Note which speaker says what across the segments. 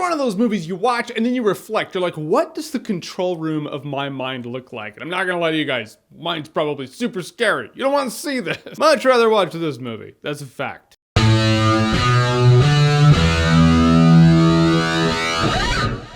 Speaker 1: one of those movies you watch and then you reflect. You're like, what does the control room of my mind look like? And I'm not gonna lie to you guys, mine's probably super scary. You don't want to see this. Much rather watch this movie. That's a fact.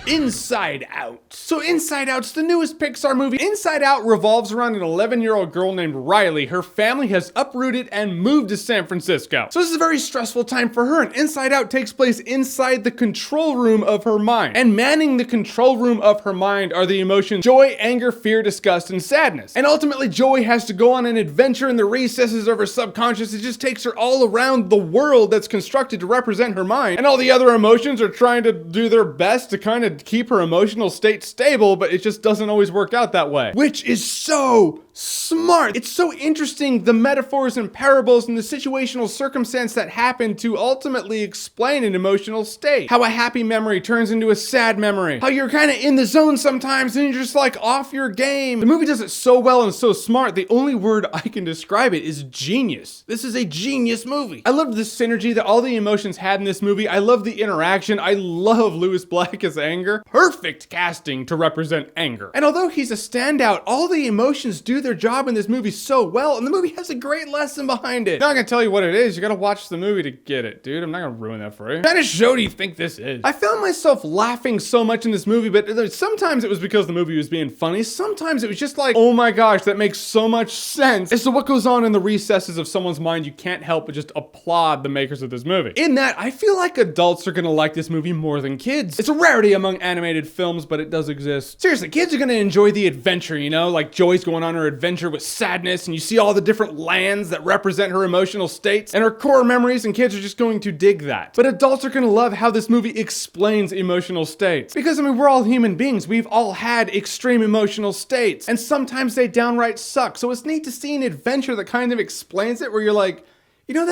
Speaker 1: Inside Out. So Inside Out's the newest Pixar movie. Inside Out revolves around an 11-year-old girl named Riley. Her family has uprooted and moved to San Francisco. So this is a very stressful time for her, and Inside Out takes place inside the control room of her mind. And manning the control room of her mind are the emotions joy, anger, fear, disgust, and sadness. And ultimately, Joy has to go on an adventure in the recesses of her subconscious. It just takes her all around the world that's constructed to represent her mind. And all the other emotions are trying to do their best to kind of keep her emotional state stable, but it just doesn't always work out that way. Which is so smart. It's so interesting, the metaphors and parables and the situational circumstance that happen to ultimately explain an emotional state. How a happy memory turns into a sad memory. How you're kind of in the zone sometimes and you're just like off your game. The movie does it so well and so smart, the only word I can describe it is genius. This is a genius movie. I loved the synergy that all the emotions had in this movie. I love the interaction. I love Louis Black as Anger. Perfect casting to represent anger. And although he's a standout, all the emotions do their job in this movie so well, and the movie has a great lesson behind it. I'm not gonna tell you what it is. You gotta watch the movie to get it, dude. I'm not gonna ruin that for you. What kind of show do you think this is? I found myself laughing so much in this movie, but sometimes it was because the movie was being funny. Sometimes it was just like, oh my gosh, that makes so much sense as to what goes on in the recesses of someone's mind. You can't help but just applaud the makers of this movie. In that, I feel like adults are gonna like this movie more than kids. It's a rarity among animated films, but it does exist. Seriously, kids are gonna enjoy the adventure, you know? Like Joy's going on her adventure with sadness, and you see all the different lands that represent her emotional states and her core memories, and kids are just going to dig that. But adults are gonna love how this movie explains emotional states. Because, I mean, we're all human beings. We've all had extreme emotional states, and sometimes they downright suck. So it's neat to see an adventure that kind of explains it, where you're like, you know,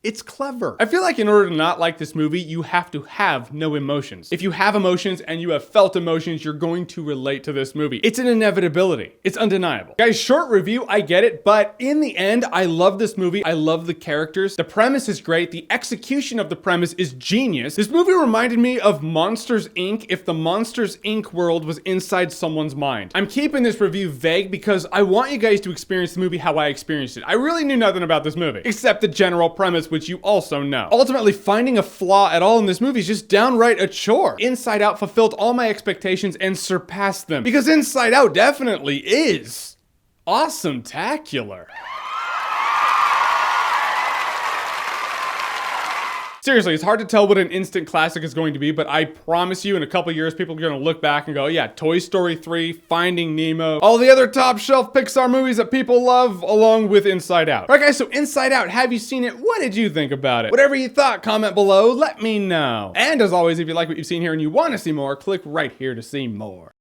Speaker 1: it's clever. I feel like in order to not like this movie, you have to have no emotions. If you have emotions and you have felt emotions, you're going to relate to this movie. It's an inevitability. It's undeniable. Guys, short review, I get it, but in the end, I love this movie. I love the characters. The premise is great. The execution of the premise is genius. This movie reminded me of Monsters, Inc. if the Monsters, Inc. world was inside someone's mind. I'm keeping this review vague because I want you guys to experience the movie how I experienced it. I really knew nothing about this movie, except the general premise, which you also know. Ultimately, finding a flaw at all in this movie is just downright a chore. Inside Out fulfilled all my expectations and surpassed them, because Inside Out definitely is awesome-tacular. Seriously, it's hard to tell what an instant classic is going to be, but I promise you in a couple years, people are going to look back and go, yeah, Toy Story 3, Finding Nemo, all the other top shelf Pixar movies that people love, along with Inside Out. All right, guys, so Inside Out, have you seen it? What did you think about it? Whatever you thought, comment below, let me know. And as always, if you like what you've seen here and you want to see more, click right here to see more.